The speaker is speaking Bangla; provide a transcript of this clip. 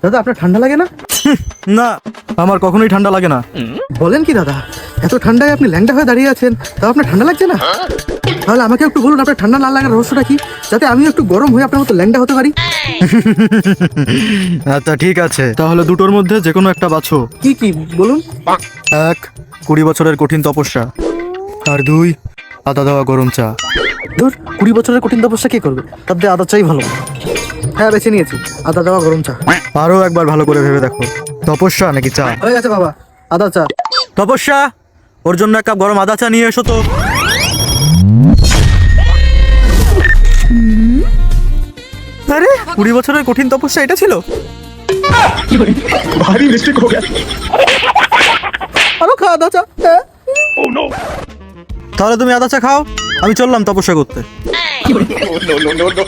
দাদা আপনার ঠান্ডা লাগে না? না, আমার কখনোই ঠান্ডা লাগে না। বলেন কি দাদা, এত ঠান্ডায় আপনি ল্যাংটা হয়ে দাঁড়িয়ে আছেন, তাও আপনার ঠান্ডা লাগছে না? তাহলে আমাকে একটু বলুন আপনার ঠান্ডা না লাগার রহস্যটা কি, যাতে আমি একটু গরম হয়ে আপনার মতো ল্যাংটা হতে পারি। আচ্ছা ঠিক আছে, তাহলে দুটোর মধ্যে যে কোনো একটা বাছো। কি কি বলুন। 1, 20 বছরের কঠিন তপস্যা, আর 2, আদা দেওয়া গরম চা। ধর 20 বছরের কঠিন তপস্যা কে করবে, তার দিয়ে আদা চাই ভালো। হ্যাঁ বেছে নিয়েছি, আদা দেওয়া গরম চা। আরও একবার ভালো করে ভেবে দেখো, তপস্যা নাকি চা? হয়ে গেছে বাবা, আদা চা। তপস্যা, ওর জন্য 1 কাপ গরম আদা চা নিয়ে এসো তো। আরে 20 বছরের কঠিন তপস্যা এটা ছিল? भारी मिस्टेक हो गया। আরো খা আদা চা। হ্যাঁ তাহলে তুমি আদা চা খাও, আমি চললাম তপস্যা করতে। No, no, no, no.